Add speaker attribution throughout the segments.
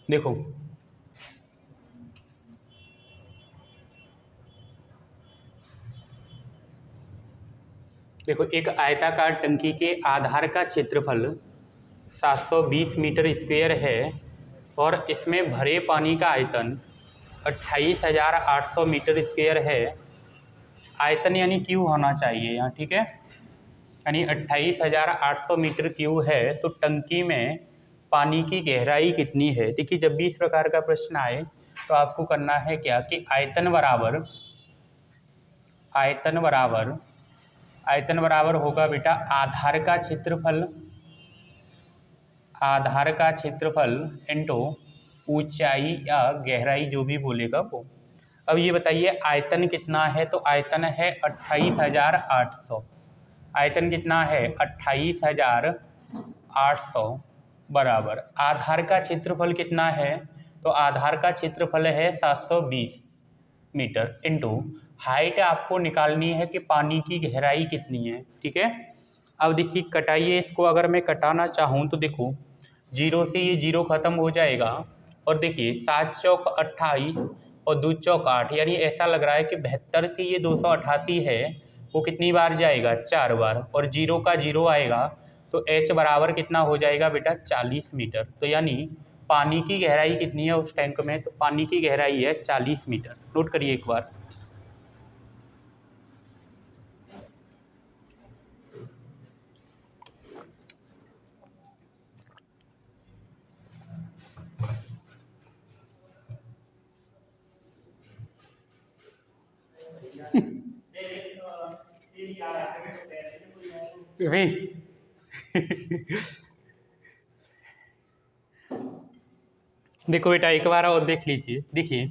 Speaker 1: देखो देखो एक आयताकार टंकी के आधार का क्षेत्रफल 720 मीटर स्क्वायर है और इसमें भरे पानी का आयतन 28,800 मीटर स्क्वायर है। आयतन यानी क्यू होना चाहिए यहाँ, ठीक है, यानी 28,800 मीटर क्यू है। तो टंकी में पानी की गहराई कितनी है? देखिए जब भी इस प्रकार का प्रश्न आए तो आपको करना है क्या कि आयतन बराबर होगा बेटा आधार का क्षेत्रफल इंटू ऊंचाई या गहराई, जो भी बोलेगा वो। अब ये बताइए आयतन कितना है? तो आयतन है 28,800। आयतन कितना है? 28,800 बराबर आधार का क्षेत्रफल कितना है? तो आधार का क्षेत्रफल है 720 मीटर इंटू हाइट आपको निकालनी है कि पानी की गहराई कितनी है, ठीक है। अब देखिए कटाइए इसको, अगर मैं कटाना चाहूँ तो देखो जीरो से ये जीरो खत्म हो जाएगा और देखिए 7 चौक 28 और 2 चौक 8, यानी ऐसा लग रहा है कि 72 से ये 288 है वो कितनी बार जाएगा? 4 बार, और जीरो का जीरो आएगा तो h बराबर कितना हो जाएगा बेटा? 40 मीटर। तो यानी पानी की गहराई कितनी है उस टैंक में? तो पानी की गहराई है 40 मीटर। नोट करिए एक बार। देखो बेटा एक बार और देख लीजिए। देखिए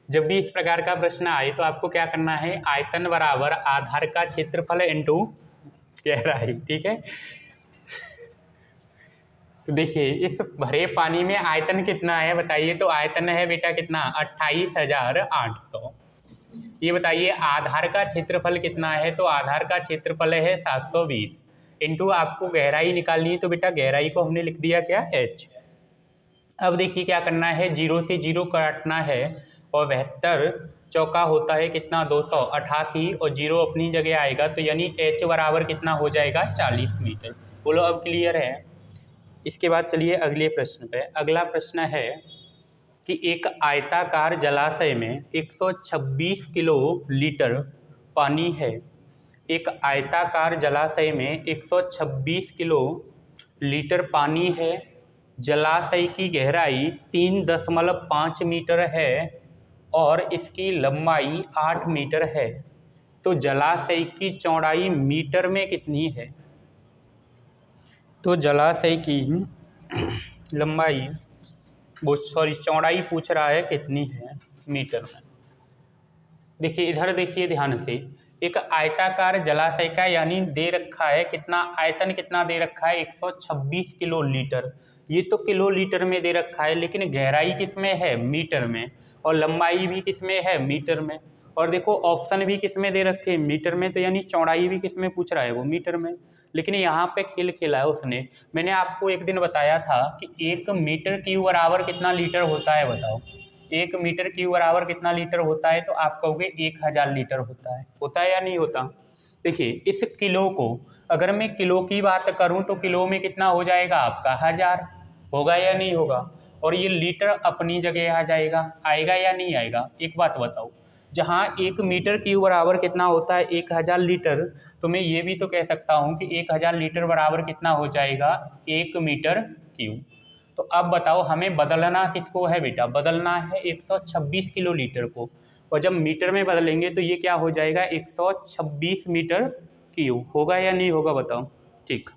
Speaker 1: जब भी इस प्रकार का प्रश्न आए तो आपको क्या करना है? आयतन बराबर आधार का क्षेत्रफल इंटू गहराई, ठीक है। तो देखिए इस भरे पानी में आयतन कितना है बताइए? तो आयतन है बेटा कितना? 28,800। ये बताइए आधार का क्षेत्रफल कितना है? तो आधार का क्षेत्रफल है 720 इंटू आपको गहराई निकालनी है, तो बेटा गहराई को हमने लिख दिया क्या? h। अब देखिए क्या करना है, जीरो से जीरो काटना है और 72 चौका होता है कितना? 288 और जीरो अपनी जगह आएगा, तो यानी h बराबर कितना हो जाएगा? 40 मीटर। बोलो अब क्लियर है? इसके बाद चलिए अगले प्रश्न पे। अगला प्रश्न है कि एक आयताकार जलाशय में 126 किलो लीटर पानी है। एक आयताकार जलाशय में 126 किलो लीटर पानी है। जलाशय की गहराई 3.5 मीटर है और इसकी लंबाई 8 मीटर है। तो जलाशय की चौड़ाई मीटर में कितनी है? तो जलाशय की लंबाई चौड़ाई पूछ रहा है कितनी है मीटर में। देखिए इधर देखिए ध्यान से, एक आयताकार जलाशय का यानी दे रखा है कितना आयतन, कितना दे रखा है? 126 किलो लीटर। ये तो किलो लीटर में दे रखा है, लेकिन गहराई किस में है? मीटर में। और लंबाई भी किस में है? मीटर में। और देखो ऑप्शन भी किस में दे रखे हैं? मीटर में। तो यानी चौड़ाई भी किस में पूछ रहा है? वो मीटर में। लेकिन यहाँ पे खेल खेला है उसने। मैंने आपको एक दिन बताया था कि 1 मीटर क्यूब बराबर कितना लीटर होता है? बताओ 1 मीटर क्यूब बराबर कितना लीटर होता है? तो आप कहोगे 1000 लीटर होता है। होता है या नहीं होता? देखिए इस किलो को अगर मैं किलो की बात करूं तो किलो में कितना हो जाएगा आपका? 1000 होगा या नहीं होगा? और ये लीटर अपनी जगह आ जाएगा, आएगा या नहीं आएगा? एक बात बताओ, जहाँ 1 मीटर क्यूब बराबर कितना होता है? 1000 लीटर। तो मैं ये भी तो कह सकता हूँ कि 1000 लीटर बराबर कितना हो जाएगा? 1 मीटर क्यूब। तो अब बताओ हमें बदलना किसको है बेटा? बदलना है 126 किलो लीटर को, और जब मीटर में बदलेंगे तो ये क्या हो जाएगा? 126 मीटर क्यूब। होगा या नहीं होगा बताओ? ठीक।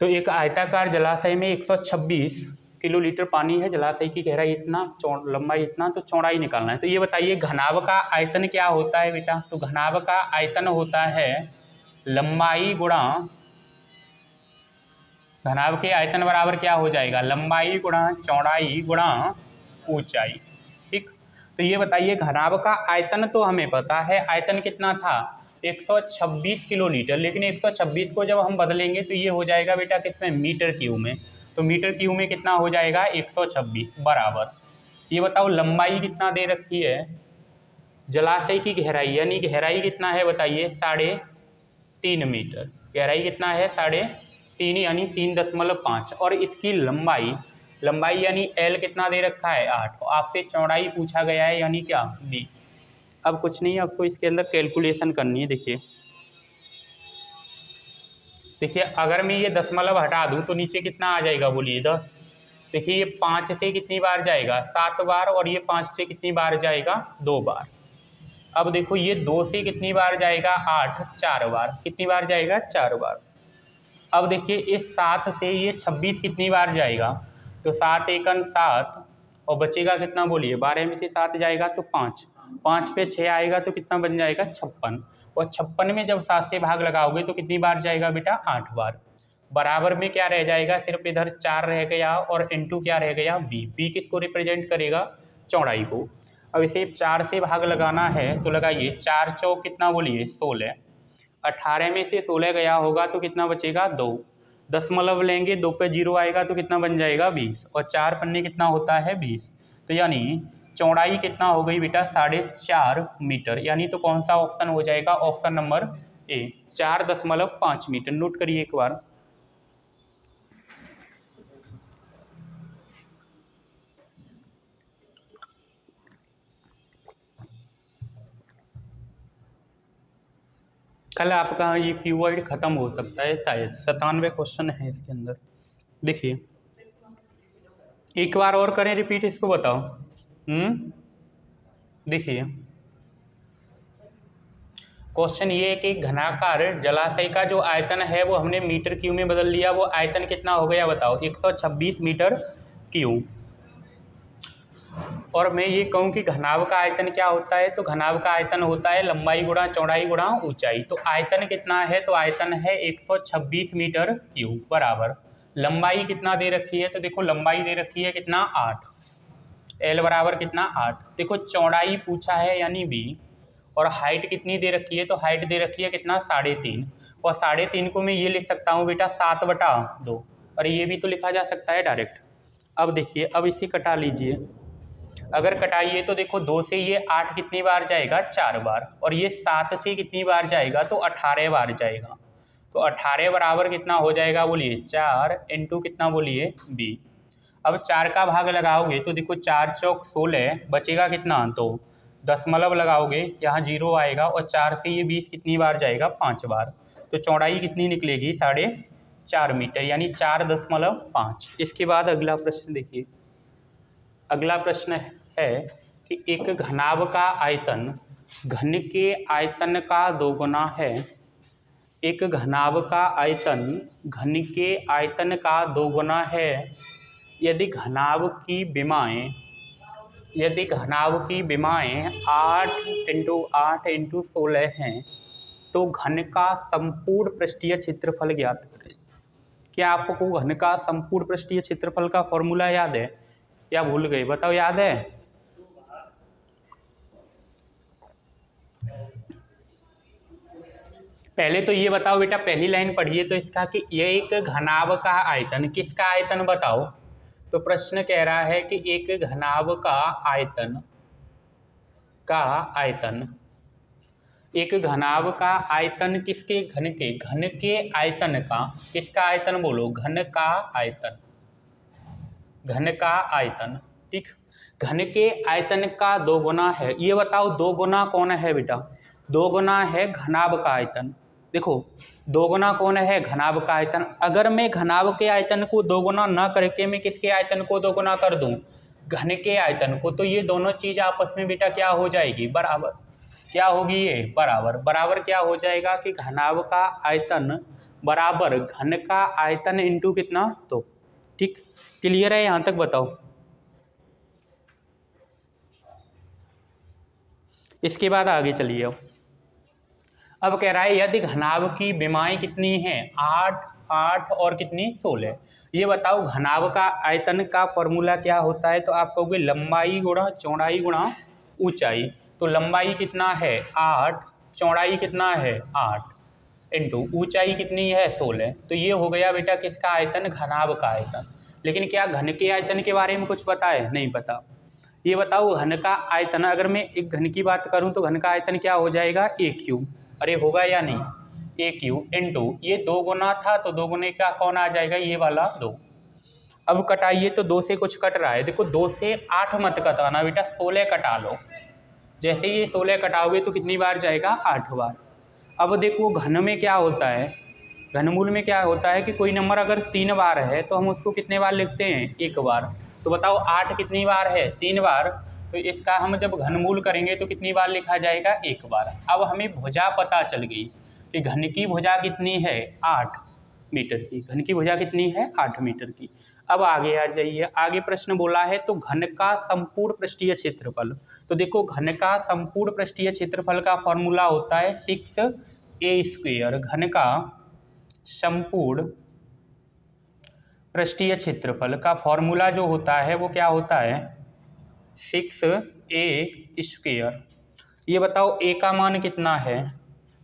Speaker 1: तो एक आयताकार जलाशय में 126 किलो लीटर पानी है, जलाशय की गहराई इतना, लंबाई इतना, तो चौड़ाई निकालना है। तो ये बताइए घनाभ का आयतन क्या होता है बेटा? तो घनाभ का आयतन होता है लंबाई गुणा, घनाभ के आयतन बराबर क्या हो जाएगा? लंबाई गुणा चौड़ाई गुणा ऊंचाई। ठीक। तो ये बताइए घनाभ का आयतन तो हमें पता है, आयतन कितना था? 126 किलो लीटर, लेकिन 126 को जब हम बदलेंगे तो ये हो जाएगा बेटा किसमें? मीटर क्यूब में। तो मीटर क्यूब में कितना हो जाएगा 126 बराबर। ये बताओ लंबाई कितना दे रखी है, जलाशय की गहराई यानी गहराई कितना है बताइए 3.5 मीटर। गहराई कितना है 3.5 यानी 3.5 और इसकी लंबाई यानी L कितना दे रखा है 8। आपसे चौड़ाई पूछा गया है यानी क्या B। अब कुछ नहीं, आपको इसके अंदर कैलकुलेशन करनी है। देखिए अगर मैं ये दशमलव हटा दूं तो नीचे कितना आ जाएगा बोलिए 10। देखिए ये 5 से कितनी बार जाएगा 7 बार और ये 5 से कितनी बार जाएगा 2 बार। अब देखो ये 2 से कितनी बार जाएगा 8 4 बार। कितनी बार जाएगा 4 बार। अब देखिए इस 7 से ये 26 कितनी बार जाएगा, तो 7 एकन 7 और बचेगा कितना बोलिए 12 में से 7 जाएगा तो 5, 5 पे 6 आएगा तो कितना बन जाएगा 56 और 56 में जब 7 से भाग लगाओगे तो कितनी बार जाएगा बेटा 8 बार। बराबर में क्या रह जाएगा, सिर्फ इधर 4 रह गया और इनटू क्या रह गया बी किसको रिप्रेजेंट करेगा चौड़ाई को। अब इसे 4 से भाग लगाना है तो लगाइए 4 चौक कितना बोलिए 16, 18 में से 16 गया होगा तो कितना बचेगा 2, दशमलव लेंगे 2 पे 0 आएगा तो कितना बन जाएगा 20 और 4 पन्ने कितना होता है 20। तो यानी चौड़ाई कितना हो गई बेटा 4.5 मीटर। यानी तो कौन सा ऑप्शन हो जाएगा, ऑप्शन नंबर ए 4.5 मीटर। नोट करिए एक बार। कल आपका ये कीवर्ड खत्म हो सकता है शायद, 97 क्वेश्चन है इसके अंदर। देखिए एक बार और करें रिपीट, इसको बताओ। देखिए क्वेश्चन ये है कि घनाकार जलाशय का जो आयतन है वो हमने मीटर क्यूब में बदल लिया, वो आयतन कितना हो गया बताओ 126 मीटर क्यूब। और मैं ये कहूँ कि घनाभ का आयतन क्या होता है, तो घनाभ का आयतन होता है लंबाई गुणा चौड़ाई गुणा ऊंचाई। तो आयतन कितना है, तो आयतन है 126 मीटर क्यूब बराबर लंबाई कितना दे रखी है, तो देखो लंबाई दे रखी है कितना 8, L बराबर कितना 8। देखो चौड़ाई पूछा है यानी B और हाइट कितनी दे रखी है, तो हाइट दे रखी है कितना 3.5 और 3.5 को मैं ये लिख सकता हूँ बेटा 7/2 और ये भी तो लिखा जा सकता है डायरेक्ट। अब देखिए अब इसे कटा लीजिए, अगर कटाइए तो देखो 2 से ये 8 कितनी बार जाएगा 4 बार और ये 7 से कितनी बार जाएगा तो 18 बार जाएगा। तो 18 बराबर कितना हो जाएगा बोलिए 4 इंटू कितना बोलिए B। अब 4 का भाग लगाओगे तो देखो 4 चौक 16 बचेगा कितना, तो दशमलव लगाओगे यहाँ 0 आएगा और 4 से ये 20 कितनी बार जाएगा 5 बार। तो चौड़ाई कितनी निकलेगी 4.5 मीटर यानी 4.5। इसके बाद अगला प्रश्न देखिए। अगला प्रश्न है कि एक घनाभ का आयतन घन के आयतन का दोगुना है। एक घनाभ का आयतन घन के आयतन का दोगुना है यदि घनाभ की विमाएँ 8 × 8 × 16 हैं तो घन का संपूर्ण पृष्ठीय क्षेत्रफल ज्ञात करें। क्या आपको घन का संपूर्ण पृष्ठीय क्षेत्रफल का फॉर्मूला याद है या भूल गए, बताओ याद है? पहले तो ये बताओ बेटा, पहली लाइन पढ़िए तो इसका कि ये एक घनाभ का आयतन, किसका आयतन बताओ। तो प्रश्न कह रहा है कि एक घनाभ का आयतन एक घनाभ का आयतन किसके, घन के आयतन का, किसका आयतन बोलो, घन का आयतन। ठीक, घन के आयतन का दोगुना है। ये बताओ दोगुना कौन है बेटा, दोगुना है घनाभ का आयतन। देखो दोगुना कौन है, घनाभ का आयतन। अगर मैं घनाभ के आयतन को दोगुना ना करके मैं किसके आयतन को दोगुना कर दूं, घन के आयतन को, तो ये दोनों चीज आपस में बेटा क्या हो जाएगी, बराबर। क्या होगी ये, बराबर क्या हो जाएगा कि घनाभ का आयतन बराबर घन का आयतन इंटू कितना, तो ठीक क्लियर है यहाँ तक, बताओ। इसके बाद आगे चलिए। अब कह रहा है यदि घनाभ की विमाएँ कितनी हैं 8 और कितनी 16। ये बताओ घनाभ का आयतन का फॉर्मूला क्या होता है, तो आप कहोगे लंबाई गुणा चौड़ाई गुणा ऊंचाई। तो लंबाई कितना है 8, चौड़ाई कितना है 8 इंटू ऊंचाई कितनी है 16। तो ये हो गया बेटा किसका आयतन, घनाभ का आयतन। लेकिन क्या घन के आयतन के बारे में कुछ पता है? नहीं पता। ये बताओ घन का आयतन, अगर मैं एक घन की बात करूं तो घन का आयतन क्या हो जाएगा? ए क्यू। अरे होगा या नहीं? ए क्यू इंटू ये 2 गुना था तो 2 गुने का कौन आ जाएगा? ये वाला 2। अब कटाइए तो 2 से कुछ कट रहा है। देखो 2 से 8 मत कटाना बेटा, 16 कटा लो। जैसे ये 16 कटाओगे तो कितनी बार जाएगा? 8 बार। अब देखो घन में क्या होता है, घनमूल में क्या होता है कि कोई नंबर अगर 3 बार है तो हम उसको कितने बार लिखते हैं? 1 बार। तो बताओ 8 कितनी बार है? 3 बार। तो इसका हम जब घनमूल करेंगे तो कितनी बार लिखा जाएगा? 1 बार। अब हमें भुजा पता चल गई कि घन की भुजा कितनी है? 8 मीटर की। घन की भुजा कितनी है? 8 मीटर की। अब आगे आ जाइए, आगे प्रश्न बोला है तो घन का संपूर्ण पृष्ठीय क्षेत्रफल। तो देखो घन का संपूर्ण पृष्ठीय क्षेत्रफल का फॉर्मूला होता है 6a²। घन का संपूर्ण पृष्ठीय क्षेत्रफल का फॉर्मूला जो होता है वो क्या होता है? 6a²। ये बताओ a का मान कितना है?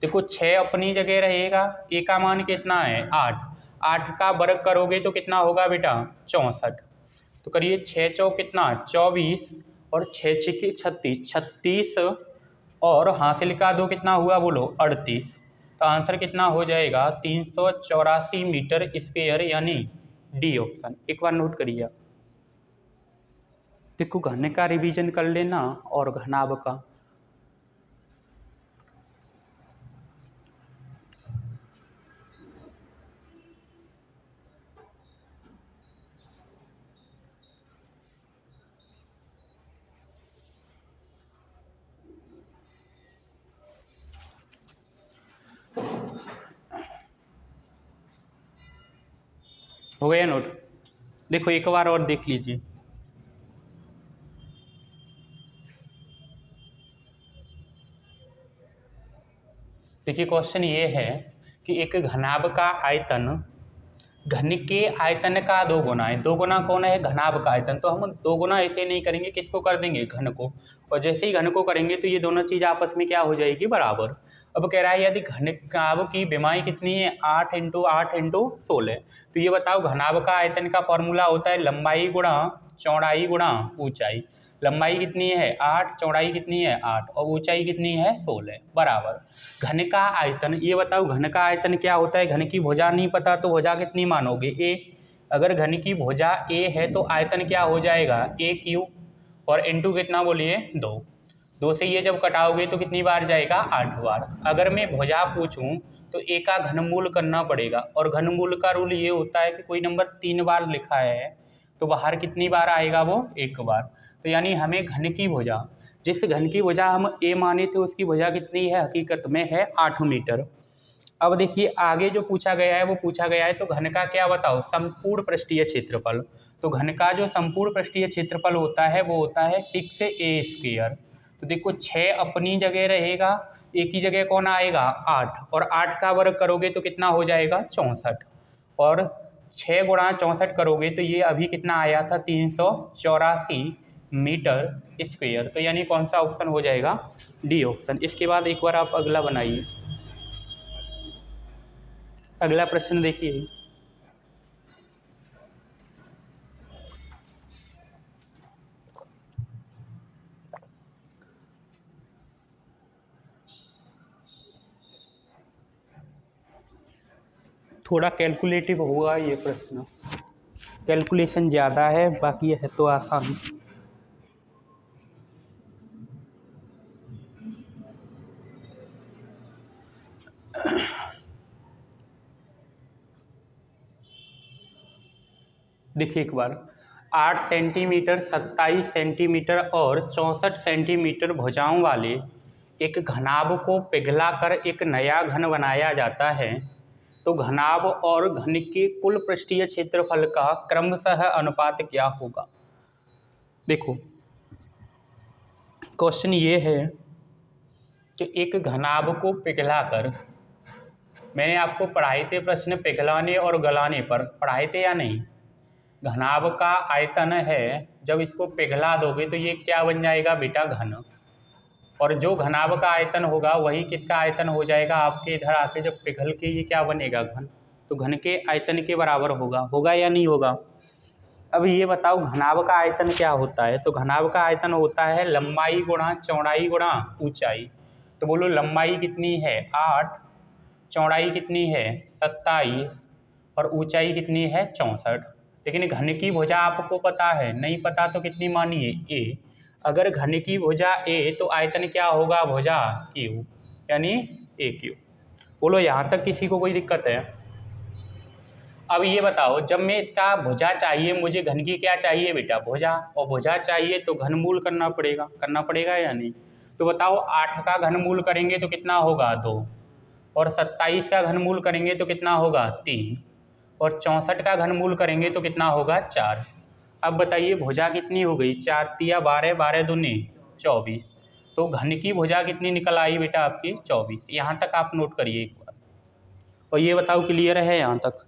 Speaker 1: देखो 6 अपनी जगह रहेगा, a का मान कितना है? 8। 8 का वर्ग करोगे तो कितना होगा बेटा? 64। तो करिए 6 चौक कितना? 24 और 6 छिके 36। 36 और हासिल का 2 कितना हुआ बोलो? 38। तो आंसर कितना हो जाएगा? 384 मीटर स्क्वायर, यानी डी ऑप्शन। एक बार नोट करिए। देखो घन का रिवीजन कर लेना और घनाभ का। हो गया नोट? देखो एक बार और देख लीजिए। देखिए क्वेश्चन ये है कि एक घनाभ का आयतन घन के आयतन का 2 गुना है। 2 गुना कौन है? घनाभ का आयतन। तो हम 2 गुना ऐसे नहीं करेंगे, किसको कर देंगे? घन को। और जैसे ही घन को करेंगे तो ये दोनों चीज़ आपस में क्या हो जाएगी? बराबर। अब कह रहा है यदि घनाभ की विमाई कितनी है? 8 × 8 × 16। तो ये बताओ घनाभ का आयतन का फॉर्मूला होता है लंबाई गुणा चौड़ाई गुणा ऊंचाई। लंबाई कितनी है? 8। चौड़ाई कितनी है? 8। और ऊंचाई कितनी है? 16 बराबर। घन का आयतन, ये बताओ घन का आयतन क्या होता है? घन की भुजा नहीं पता तो भुजा कितनी मानोगे? a। अगर घन की भुजा a है तो आयतन क्या हो जाएगा? a³ और इंटू कितना बोलिए? 2। 2 से ये जब कटाओगे तो कितनी बार जाएगा? 8 बार। अगर मैं भुजा पूछूं तो a का घनमूल करना पड़ेगा, और घनमूल का रूल ये होता है कि कोई नंबर 3 बार लिखा है तो बाहर कितनी बार आएगा? वो 1 बार। तो यानी हमें घन की भुजा, जिस घन की भुजा हम a माने थे उसकी भुजा कितनी है? हकीकत में है 8 मीटर। अब देखिए आगे जो पूछा गया है वो पूछा गया है तो घन का क्या बताओ? संपूर्ण पृष्ठीय क्षेत्रफल। तो घन का जो संपूर्ण पृष्ठीय क्षेत्रफल होता है वो होता है 6a²। तो देखो 6 अपनी जगह रहेगा, a की जगह कौन आएगा? 8। और 8 का वर्ग करोगे तो कितना हो जाएगा? 64। और 6 × 64 करोगे तो ये अभी कितना आया था? 384 मीटर स्क्वायर। तो यानी कौन सा ऑप्शन हो जाएगा? D option. इसके बाद एक बार आप अगला बनाइए। अगला प्रश्न देखिए। थोड़ा कैलकुलेटिव होगा ये प्रश्न, कैलकुलेशन ज़्यादा है, बाकी है तो आसान। देखिए एक बार, 8 सेंटीमीटर, 27 सेंटीमीटर और 64 सेंटीमीटर भुजाओं वाले एक घनाभ को पिघलाकर एक नया घन बनाया जाता है। तो घनाभ और घन के कुल पृष्ठीय क्षेत्रफल का क्रमशः अनुपात क्या होगा? देखो क्वेश्चन ये है कि एक घनाभ को पिघलाकर, मैंने आपको पढ़ाए थे प्रश्न पिघलाने और गलाने पर, पढ़ाए थे या नहीं? घनाभ का आयतन है, जब इसको पिघला दोगे तो ये क्या बन जाएगा बेटा? घन। और जो घनाभ का आयतन होगा वही किसका आयतन हो जाएगा? आपके इधर आके जब पिघल के ये क्या बनेगा? घन। तो घन के आयतन के बराबर होगा। होगा या नहीं होगा? अब ये बताओ घनाभ का आयतन क्या होता है। तो घनाभ का आयतन होता है लंबाई गुणा चौड़ाई गुणा ऊंचाई। तो बोलो लंबाई कितनी है 8, चौड़ाई कितनी है 27 और ऊंचाई कितनी है 64। लेकिन घन की भुजा आपको पता है, नहीं पता तो कितनी मानिए ए। अगर घन की भुजा ए तो आयतन क्या होगा भुजा क्यू, यानी ए क्यू। बोलो यहाँ तक किसी को कोई दिक्कत है। अब ये बताओ जब मैं इसका भुजा चाहिए, मुझे घन की क्या चाहिए बेटा भुजा, और भुजा चाहिए तो घनमूल करना पड़ेगा या नहीं। तो बताओ 8 का घनमूल करेंगे तो कितना होगा 2, और 27 का घनमूल करेंगे तो कितना होगा 3, और 64 का घनमूल करेंगे तो कितना होगा 4। अब बताइए भुजा कितनी हो गई 4 तिया 12, 12 दूनी 24। तो घन की भुजा कितनी निकल आई बेटा आपकी 24। यहाँ तक आप नोट करिए एक बार, और ये बताओ क्लियर है यहाँ तक।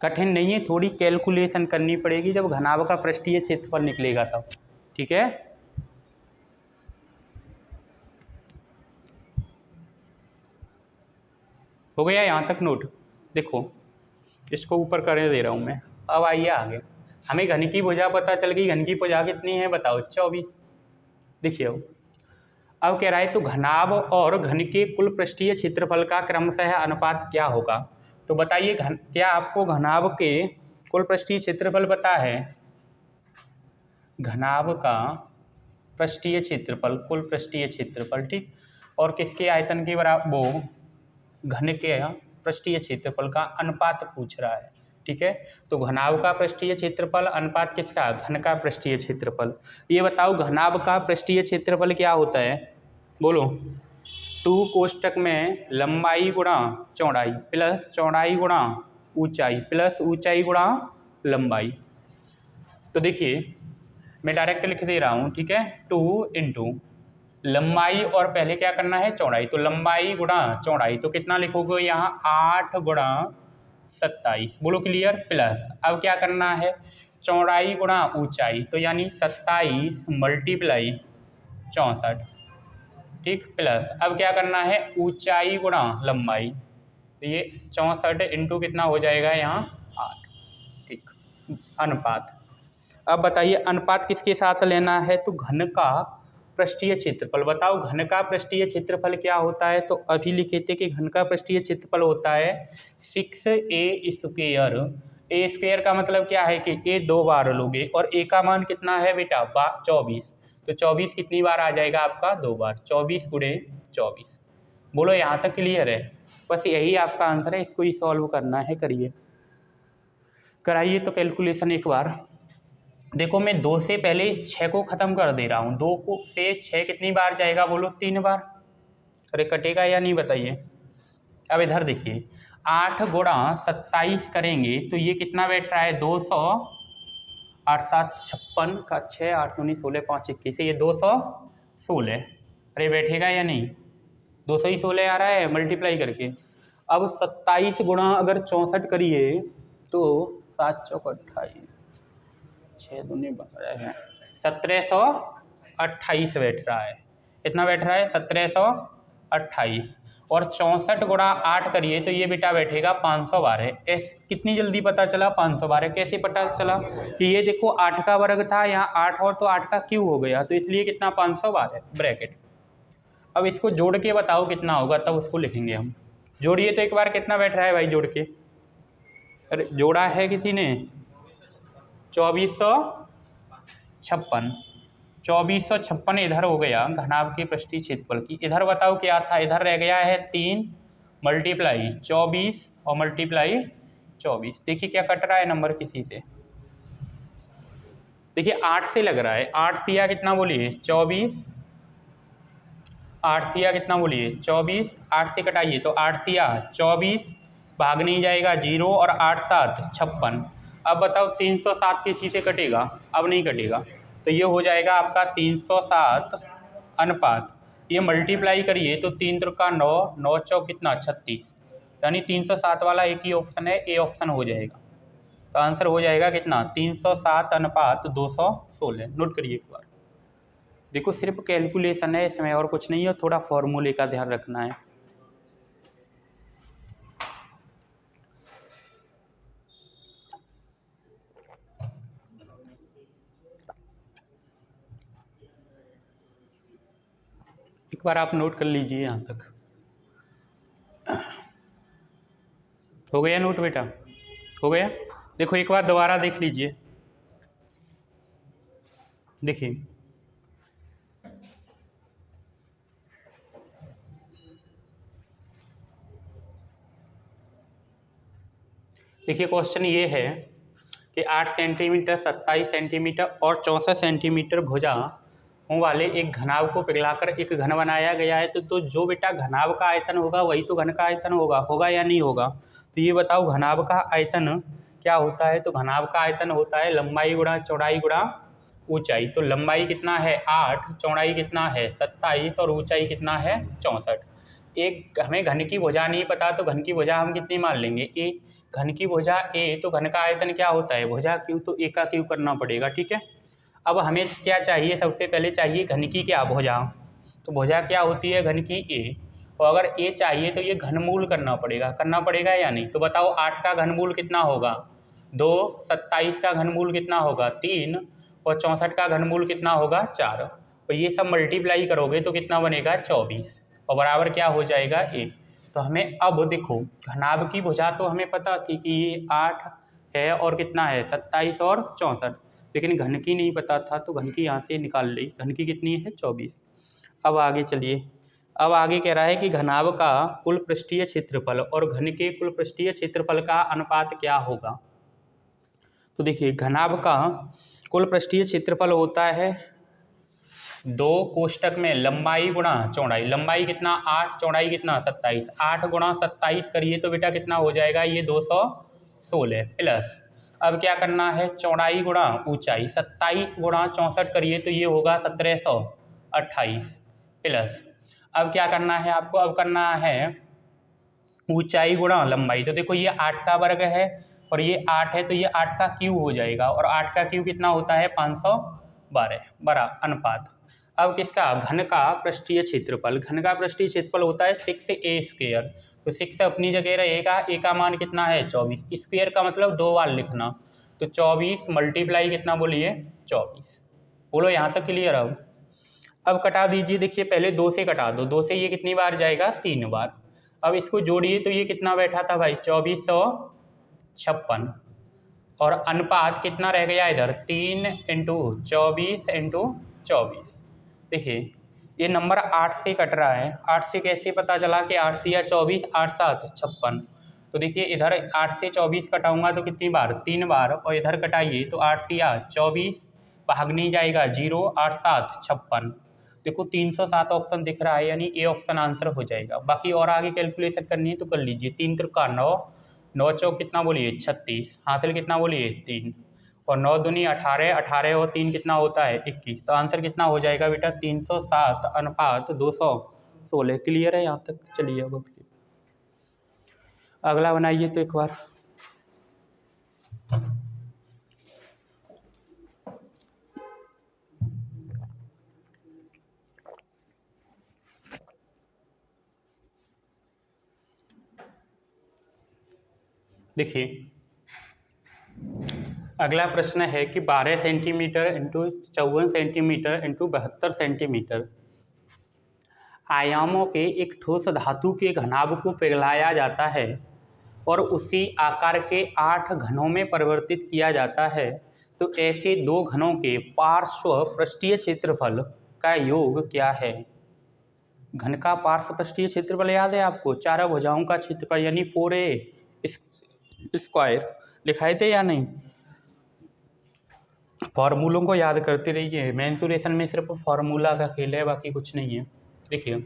Speaker 1: कठिन नहीं है, थोड़ी कैलकुलेशन करनी पड़ेगी जब घनाभ का पृष्ठीय क्षेत्रफल निकलेगा तब, ठीक है। हो गया यहाँ तक नोट। देखो इसको ऊपर कर दे रहा हूँ मैं। अब आइए आगे, हमें घन की भुजा पता चल गई। घन की भुजा कितनी है बताओ 24। देखिए अब कह रहा है तो घनाभ और घन के कुल पृष्ठीय क्षेत्रफल का क्रमशः अनुपात क्या होगा। तो बताइए क्या आपको घनाभ के कुल पृष्ठीय क्षेत्रफल पता है। घनाभ का पृष्ठीय क्षेत्रफल, कुल पृष्ठीय क्षेत्रफल, ठीक, और किसके आयतन के बराबर, वो घन के पृष्ठीय क्षेत्रफल का अनुपात पूछ रहा है, ठीक है। तो घनाभ का पृष्ठीय क्षेत्रफल अनुपात किसका, घन का पृष्ठीय क्षेत्रफल। ये बताओ घनाभ का पृष्ठीय क्षेत्रफल क्या होता है, बोलो 2 कोष्टक में लंबाई गुणा चौड़ाई प्लस चौड़ाई गुणा ऊंचाई प्लस ऊंचाई गुणा लंबाई। तो देखिए मैं डायरेक्ट लिख दे रहा हूँ, ठीक है। 2 इंटू लंबाई और पहले क्या करना है चौड़ाई, तो लंबाई गुणा चौड़ाई, तो कितना लिखोगे यहाँ 8 गुणा 27, बोलो क्लियर। प्लस अब क्या करना है चौड़ाई गुणा ऊंचाई, तो यानी 27 मल्टीप्लाई 64, ठीक। प्लस अब क्या करना है ऊंचाई गुणा लंबाई, तो ये 64 इंटू कितना हो जाएगा यहाँ 8, ठीक। अनुपात, अब बताइए अनुपात किसके साथ लेना है, तो घन का पृष्ठीय क्षेत्रफल। बताओ घन का पृष्ठीय क्षेत्रफल क्या होता है। तो अभी लिखे थे कि घन का पृष्ठीय क्षेत्रफल होता है 6a²। ए स्क्वायर का मतलब क्या है कि ए 2 बार लोगे, और ए का मान कितना है बेटा 24। तो 24 कितनी बार आ जाएगा आपका 2 बार, 24 गुणे 24। बोलो यहाँ तक क्लियर है। बस यही आपका आंसर है, इसको ही सॉल्व करना है, करिए कराइए तो कैलकुलेशन एक बार। देखो मैं 2 से पहले 6 को ख़त्म कर दे रहा हूँ। 2 को से 6 कितनी बार जाएगा बोलो 3 बार। अरे कटेगा या नहीं बताइए। अब इधर देखिए 8 गुणा 27 करेंगे तो ये कितना बैठ रहा है 200, 8 7 56 का 6, 8 19 16 5 21, ये 216। अरे बैठेगा या नहीं, 216 आ रहा है मल्टीप्लाई करके। अब 27 गुणा अगर 64 करिए तो 7 चौक 28, 6 दूनी 1728 बैठ रहा है। कितना बैठ रहा है 1728, और 64 गुणा 8 करिए तो ये बेटा बैठेगा 512। कितनी जल्दी पता चला 512, कैसे पता चला कि ये देखो 8 का वर्ग था, यहाँ 8 और तो 8 का क्यूब हो गया, तो इसलिए कितना 512 ब्रैकेट। अब इसको जोड़ के बताओ कितना होगा, तब उसको लिखेंगे हम। जोड़िए तो एक बार, कितना बैठ रहा है भाई जोड़ के। अरे जोड़ा है किसी ने 2456, 2456 इधर हो गया घनाभ के पृष्ठीय क्षेत्रफल की। इधर बताओ क्या था, इधर रह गया है 3 मल्टीप्लाई 24 और मल्टीप्लाई 24। देखिए क्या कट रहा है नंबर किसी से, देखिए 8 से लग रहा है। 8 तिया कितना बोलिए 24, 8 तिया कितना बोलिए 24, 8 से कटाइए तो 8 तिया 24, भाग नहीं जाएगा 0, और 8 7 56। अब बताओ 307 किसी से कटेगा, अब नहीं कटेगा, तो ये हो जाएगा आपका 307 अनुपात, ये मल्टीप्लाई करिए तो 3 त्रिका 9, 9 चौक कितना 36, यानी 307 वाला एक ही ऑप्शन है, ए ऑप्शन हो जाएगा। तो आंसर हो जाएगा कितना 307 अनुपात 216। नोट करिए एक बार। देखो सिर्फ कैलकुलेशन है इसमें और कुछ नहीं है, थोड़ा फॉर्मूले का ध्यान रखना है। एक बार आप नोट कर लीजिए यहाँ तक। हो गया नोट बेटा? हो गया? देखो एक बार दोबारा देख लीजिए। देखिए देखिए क्वेश्चन ये है कि 8 सेंटीमीटर, 27 सेंटीमीटर और 64 सेंटीमीटर भुजाओं वाले एक घनाभ को पिघलाकर एक घन बनाया गया है। तो जो बेटा घनाभ का आयतन होगा वही तो घन का आयतन होगा या नहीं होगा? तो ये बताओ घनाभ का आयतन क्या होता है? तो घनाभ का आयतन होता है लंबाई गुणा चौड़ाई गुणा ऊंचाई। तो लंबाई कितना है 8, चौड़ाई कितना है 27 और ऊंचाई कितना है 64। एक हमें घन की भुजा नहीं पता तो घन की भुजा हम कितनी मान लेंगे? ए। घन की भुजा ए, तो घन का आयतन क्या होता है? भुजा क्यू, तो ए का क्यू करना पड़ेगा। ठीक है, अब हमें क्या चाहिए? सबसे पहले चाहिए घन की क्या? भुजा। तो भुजा क्या होती है? घन की ए। और अगर ए चाहिए तो ये घनमूल करना पड़ेगा या नहीं? तो बताओ 8 का घनमूल कितना होगा? 2। 27 का घनमूल कितना होगा? 3। और 64 का घनमूल कितना होगा? 4। और ये सब मल्टीप्लाई करोगे तो कितना बनेगा? 24। और बराबर क्या हो जाएगा? ए। तो हमें अब देखो घनाभ की भुजा तो हमें पता थी कि ये 8 है और कितना है 27 और 64, लेकिन घन की नहीं पता था तो घन की यहाँ से निकाल ली। घन की कितनी है? 24। अब आगे चलिए, अब आगे कह रहा है कि घनाभ का कुल पृष्ठीय क्षेत्रफल और घन के कुल पृष्ठीय क्षेत्रफल का अनुपात क्या होगा? तो देखिए घनाभ का कुल पृष्ठीय क्षेत्रफल होता है 2 कोष्टक में लंबाई गुणा चौड़ाई। लंबाई कितना? 8, चौड़ाई कितना? 27। 8 गुणा 27 करिए तो बेटा कितना हो जाएगा? ये 216 प्लस, अब क्या करना है? चौड़ाई गुणा ऊंचाई। 27 गुणा 64 करिए तो ये होगा 1728 प्लस, अब क्या करना है आपको? अब करना है ऊंचाई गुणा लंबाई। तो देखो ये 8 का वर्ग है और ये 8 है तो ये 8 का क्यूब हो जाएगा, और 8 का क्यूब कितना होता है? 512 बड़ा अनुपात। अब किसका? घन का पृष्ठीय क्षेत्रफल। घन का पृष्ठीय क्षेत्रफल होता है 6a²। तो 6 अपनी जगह रहेगा, ए का मान कितना है? 24। स्क्वायर का मतलब 2 बार लिखना, तो 24 मल्टीप्लाई कितना बोलिए? 24। बोलो यहाँ तक क्लियर? अब कटा दीजिए। देखिए पहले 2 से कटा दो, 2 से ये कितनी बार जाएगा? 3 बार। अब इसको जोड़िए तो ये कितना बैठा था भाई? 2456। और अनुपात कितना रह गया इधर? 3 × 24 × 24। देखिए ये नंबर 8 से कट रहा है। 8 से कैसे पता चला कि 8 तिया 24, 8 7 56? तो देखिए इधर 8 से 24 कटाऊंगा तो कितनी बार? 3 बार। और इधर कटाइए तो 8 तिया 24, भाग नहीं जाएगा 0, 8 7 56। देखो 307 ऑप्शन दिख रहा है, यानी ए ऑप्शन आंसर हो जाएगा। बाकी और आगे कैलकुलेशन करनी है तो कर लीजिए। 3 त्रिका 9, 9 चौक कितना बोलिए? 36, हासिल कितना बोलिए? 3, और 9 दूनी 18, 18 और 3 कितना होता है? 21। तो आंसर कितना हो जाएगा बेटा? 307 अनुपात 216। क्लियर है यहाँ तक? चलिए अब अगला बनाइए तो एक बार। देखिए अगला प्रश्न है कि 12 centimetre into 54 centimetre into 72 centimetre आयामों के एक ठोस धातु के घनाभ को पिघलाया जाता है और उसी आकार के 8 घनों में परिवर्तित किया जाता है। तो ऐसे 2 घनों के पार्श्व पृष्ठीय क्षेत्रफल का योग क्या है? घन का पार्श्व पृष्ठीय क्षेत्रफल याद है आपको? चारों भुजाओं का क्षेत्रफल, यानी 4a स्क्वायर लिखाए थे या नहीं? फॉर्मूलों को याद करते रहिए। मेंसुरेशन में सिर्फ फॉर्मूला का खेल है, बाकी कुछ नहीं है। देखिए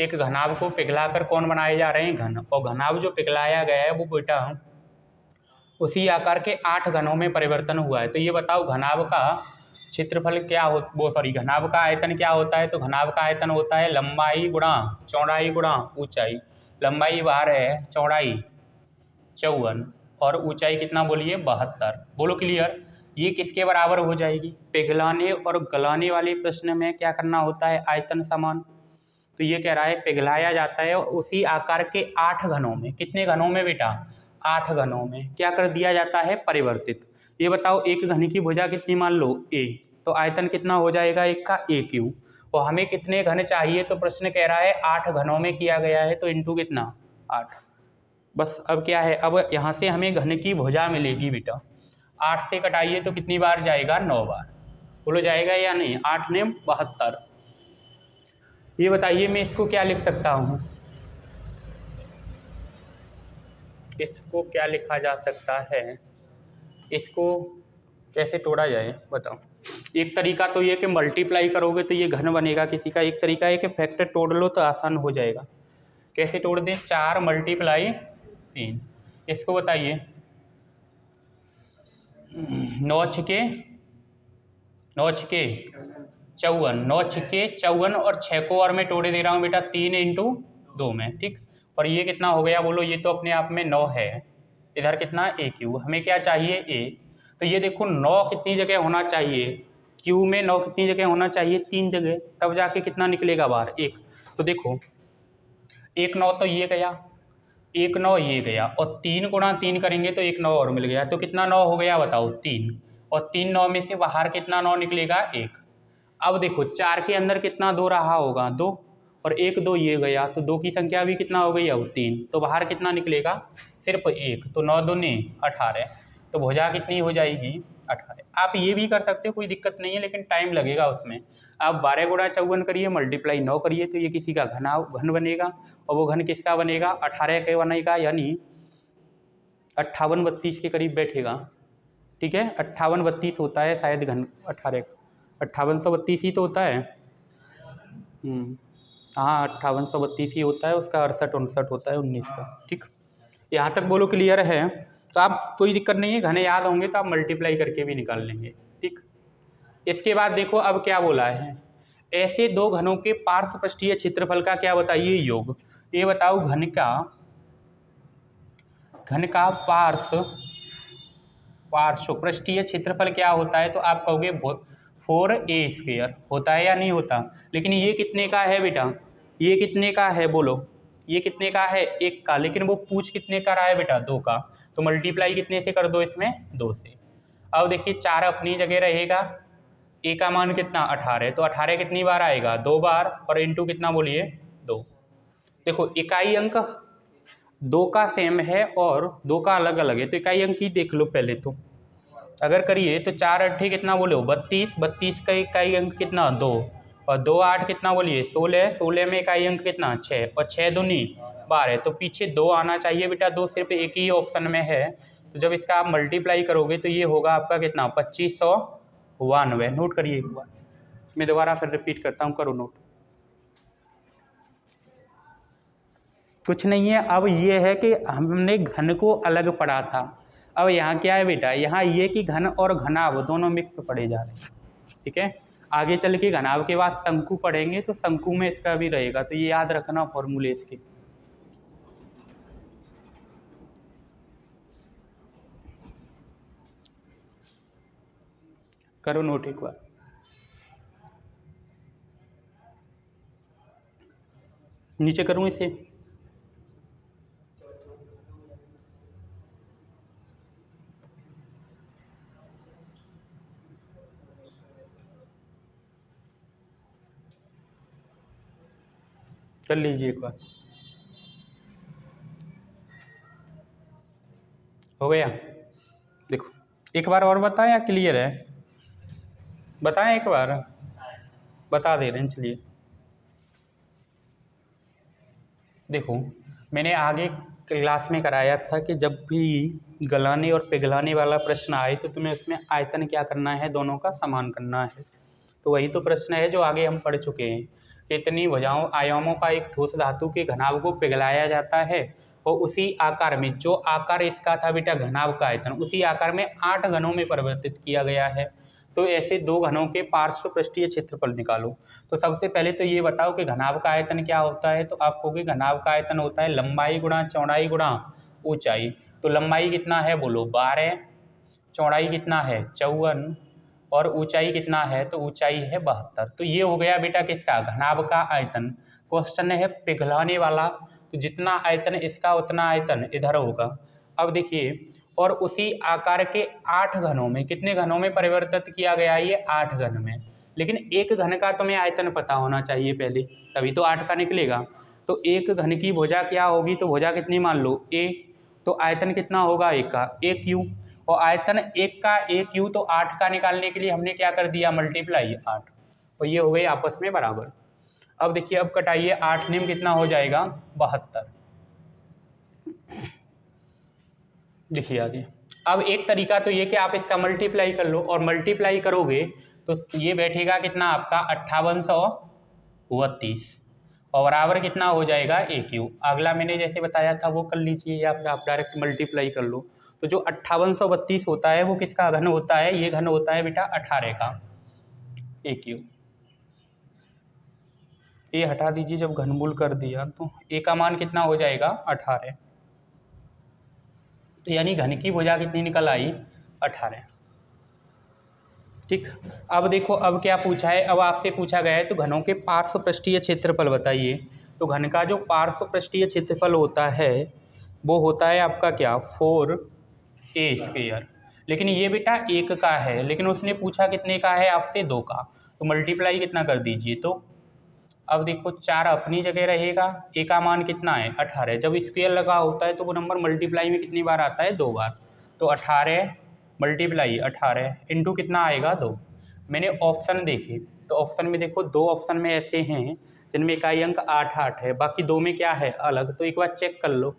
Speaker 1: एक घनाभ को पिघलाकर कौन बनाए जा रहे हैं? घन। और घनाभ जो पिघलाया गया है वो बेटा उसी आकार के 8 घनों में परिवर्तन हुआ है। तो ये बताओ घनाभ का क्षेत्रफल क्या हो, घनाभ का आयतन क्या होता है? तो घनाभ का आयतन होता है लंबाई गुणा चौड़ाई गुणा ऊंचाई। लंबाई 12 है, चौड़ाई 54 और ऊंचाई कितना बोलिए? 72। बोलो क्लियर? ये किसके बराबर हो जाएगी? पिघलाने और गलाने वाले प्रश्न में क्या करना होता है? आयतन समान। तो ये कह रहा है पिघलाया जाता है और उसी आकार के 8 घनों में, कितने घनों में बेटा? 8 घनों में क्या कर दिया जाता है? परिवर्तित। ये बताओ एक घन की भुजा कितनी मान लो? a, तो आयतन कितना हो जाएगा एक का? a cube. और हमें कितने घन चाहिए? तो प्रश्न कह रहा है 8 घनों में किया गया है, तो इंटू कितना? 8। बस अब क्या है, अब यहाँ से हमें घन की भुजा मिलेगी बेटा। 8 से कटाइए तो कितनी बार जाएगा? 9 बार। बोलो जाएगा या नहीं? 8 ने 72। ये बताइए मैं इसको क्या लिख सकता हूँ? इसको क्या लिखा जा सकता है? इसको कैसे तोड़ा जाए बताओ? एक तरीका तो ये कि मल्टीप्लाई करोगे तो ये घन बनेगा किसी का, एक तरीका है कि फैक्टर तोड़ लो तो आसान हो जाएगा। कैसे तोड़ दें? 4 × 3। इसको बताइए। 9 छके 54, 9 छके 54 और 6 को और मैं तोड़े दे रहा हूँ बेटा 3 × 2 में, ठीक। और ये कितना हो गया बोलो? ये तो अपने आप में 9 है। इधर कितना? a cube. हमें क्या चाहिए? a। तो ये देखो 9 कितनी जगह होना चाहिए? क्यू में 9 कितनी जगह होना चाहिए? 3 जगह। तब जाके कितना निकलेगा बाहर? 1। तो देखो 1 9 तो ये गया, 1 9 ये गया, और 3 × 3 करेंगे तो 1 9 और मिल गया। तो कितना 9 हो गया बताओ? 3। और 3 9 में से बाहर कितना 9 निकलेगा? 1। अब देखो 4 के अंदर कितना 2 रहा होगा? 2। और 1 2 ये गया, तो 2 की संख्या भी कितना हो गई? अब 3। तो बाहर कितना निकलेगा? सिर्फ 1। तो 9 दूनी 18। तो भुजा कितनी हो जाएगी? 18। आप ये भी कर सकते हो, कोई दिक्कत नहीं है, लेकिन टाइम लगेगा उसमें। आप 12 × 54 करिए, मल्टीप्लाई 9 करिए, तो ये किसी का घन बनेगा। और वो घन किसका बनेगा? 18 के बनेगा, यानी 58 32 के करीब बैठेगा। ठीक है, 58 32 होता है शायद घन 18 का। 5832 ही तो होता है। हाँ 5832 ही होता है, उसका 68 59 होता है 19 का। ठीक, यहाँ तक बोलो क्लियर है? तो आप कोई दिक्कत नहीं है, घने याद होंगे तो आप मल्टीप्लाई करके भी निकाल लेंगे। ठीक, इसके बाद देखो अब क्या बोला है? ऐसे दो घनों के पार्श्वपृष्ठीय क्षेत्रफल का क्या बताइए? योग। ये बताओ घन का पार्श्वपृष्ठीय क्षेत्रफल क्या होता है? तो आप कहोगे 4a² होता है या नहीं होता? लेकिन ये कितने का है बेटा? ये कितने का है बोलो? ये कितने का है? 1 का। लेकिन वो पूछ कितने का रहा है बेटा? 2 का। तो मल्टीप्लाई कितने से कर दो इसमें? 2 से। अब देखिए 4 अपनी जगह रहेगा, a का मान कितना? 18। तो 18 कितनी बार आएगा? 2 बार। और इंटू कितना बोलिए? 2। देखो इकाई अंक 2 का सेम है और 2 का अलग अलग है, तो इकाई अंक ही देख लो पहले। तो अगर करिए तो 4 8 कितना बोलो? 32। 32 का इकाई अंक कितना? 2। और 2 8 कितना बोलिए? 16। 16 में इकाई अंक कितना? 6। और 6 दूनी 12। तो पीछे 2 आना चाहिए बेटा, 2 सिर्फ एक ही ऑप्शन में है। तो जब इसका आप मल्टीप्लाई करोगे तो ये होगा आपका कितना? 2592। नोट करिए एक बार, मैं दोबारा फिर रिपीट करता हूँ, करो नोट। कुछ नहीं है, अब ये है कि हमने घन को अलग पढ़ा था। अब यहाँ क्या है बेटा? यहाँ ये कि घन और घनाभ दोनों मिक्स पढ़े जा रहे हैं। ठीक है, आगे चल के घनाभ के बाद शंकु पढ़ेंगे, तो शंकु में इसका भी रहेगा, तो ये याद रखना फॉर्मूले इसके। करो नोट एक बार। नीचे करूँ इसे? कर लीजिए एक बार। हो गया? देखो एक बार और बताएं या क्लियर है? बताएं एक बार, बता दे रहे हैं। चलिए देखो, मैंने आगे क्लास में कराया था कि जब भी गलाने और पिघलाने वाला प्रश्न आए तो तुम्हें उसमें आयतन क्या करना है? दोनों का समान करना है। तो वही तो प्रश्न है जो आगे हम पढ़ चुके हैं कि इतनी भुजाओं आयामों का एक ठोस धातु के घनाभ को पिघलाया जाता है और उसी आकार में, जो आकार इसका था बेटा घनाभ का आयतन, उसी आकार में 8 घनों में परिवर्तित किया गया है। तो ऐसे दो घनों के पार्श्व पृष्ठीय क्षेत्रफल निकालो। तो सबसे पहले तो ये बताओ कि घनाभ का आयतन क्या होता है? तो आप कहोगे घनाभ का आयतन होता है लंबाई गुणा चौड़ाई गुणा ऊंचाई। तो लंबाई कितना है बोलो? 12 चौड़ाई कितना है 54 और ऊंचाई कितना है, तो ऊंचाई है 72। तो ये हो गया बेटा किसका, घनाभ का आयतन। क्वेश्चन है पिघलाने वाला, तो जितना आयतन इसका उतना आयतन इधर होगा। अब देखिए, और उसी आकार के 8 घनों में, कितने घनों में परिवर्तित किया गया है, ये 8 घन में। लेकिन एक घन का तुम्हें आयतन पता होना चाहिए पहले, तभी तो 8 का निकलेगा। तो एक घन की भुजा क्या होगी, तो भुजा कितनी मान लो a, तो आयतन कितना होगा एक का, a क्यू। और आयतन एक का a क्यू, तो 8 का निकालने के लिए हमने क्या कर दिया, मल्टीप्लाई 8, और ये हो गए आपस में बराबर। अब देखिए, अब कटाइए, 8 निम कितना हो जाएगा 72। देखिए आगे, अब एक तरीका तो ये कि आप इसका मल्टीप्लाई कर लो, और मल्टीप्लाई करोगे तो ये बैठेगा कितना आपका 5832, और बराबर कितना हो जाएगा ए क्यू। अगला मैंने जैसे बताया था वो कर लीजिए, या फिर आप डायरेक्ट मल्टीप्लाई कर लो। तो जो 5832 होता है वो किसका घन होता है, ये घन होता है बेटा 18 का, ए क्यू। ए हटा दीजिए, जब घनमूल कर दिया तो ए का मान कितना हो जाएगा 18। तो यानी घन की भुजा कितनी निकल आई 18। ठीक, अब देखो, अब क्या पूछा है, अब आपसे पूछा गया है तो घनों के पार्श्व पृष्ठीय क्षेत्रफल बताइए। तो घन का जो पार्श्व पृष्ठीय क्षेत्रफल होता है वो होता है आपका क्या, 4a²। लेकिन ये बेटा एक का है, लेकिन उसने पूछा कितने का है आपसे, 2 का। तो मल्टीप्लाई कितना कर दीजिए। तो अब देखो, 4 अपनी जगह रहेगा, ए का मान कितना है 18। जब स्क्वायर लगा होता है तो वो नंबर मल्टीप्लाई में कितनी बार आता है, 2 बार। तो 18 मल्टीप्लाई 18 इंटू कितना आएगा 2। मैंने ऑप्शन देखे, तो ऑप्शन में देखो 2 ऑप्शन में ऐसे हैं जिनमें इकाई अंक 8 है, बाकी 2 में क्या है अलग। तो एक बार चेक कर लो,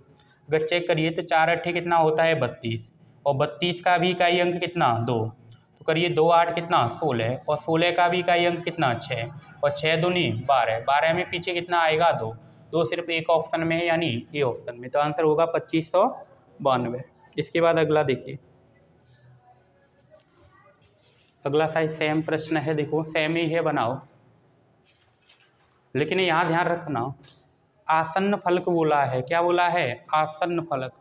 Speaker 1: अगर चेक करिए तो 4 8 कितना होता है 32, और 32 का भी इकाई अंक कितना 2, तो करिए 2 8 कितना 16, और 16 का भी इकाई अंक कितना 6, और 6 दूनी 12, 12 में पीछे कितना आएगा 2, 2 सिर्फ एक ऑप्शन में है यानी ए ऑप्शन में। तो आंसर होगा 2592। इसके बाद अगला देखिए, अगला शायद सेम प्रश्न है, देखो सेम ही है, बनाओ। लेकिन यहाँ ध्यान रखना, आसन्न फलक बोला है, क्या बोला है, आसन्न फलक।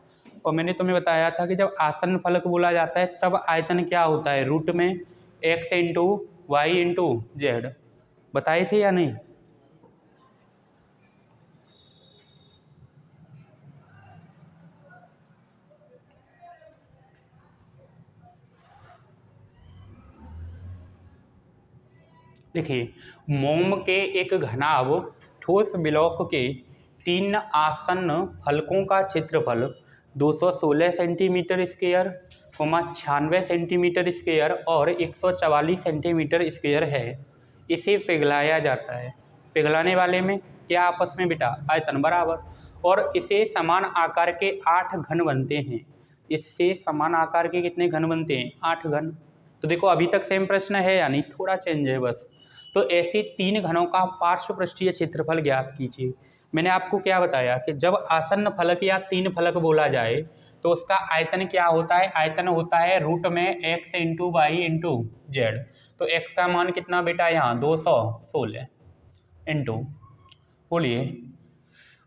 Speaker 1: और मैंने तुम्हें बताया था कि जब आसन्न फलक बोला जाता है तब आयतन क्या होता है, रूट में x into Y into Z. बताए थे या नहीं। देखिए, मोम के एक घनाभ ठोस ब्लॉक के 3 आसन्न फलकों का क्षेत्रफल 216 सेंटीमीटर स्क्वायर, 96 सेंटीमीटर स्क्वायर और 144 सेंटीमीटर स्क्वायर है। इसे पिघलाया जाता है। पिघलाने वाले में क्या आपस में बेटा, आयतन बराबर, और इसे समान आकार के 8 घन बनते हैं। इससे समान आकार के कितने घन बनते हैं, 8 घन। तो देखो, अभी तक सेम प्रश्न है यानी थोड़ा चेंज है बस। तो ऐसे 3 घनों का पार्श्व पृष्ठीय क्षेत्रफल ज्ञात कीजिए। मैंने आपको क्या बताया कि जब आसन्न फलक या 3 फलक बोला जाए तो उसका आयतन क्या होता है, आयतन होता है रूट में x into Y into Z. तो x का मान कितना बेटा यहाँ 216 इंटू, बोलिए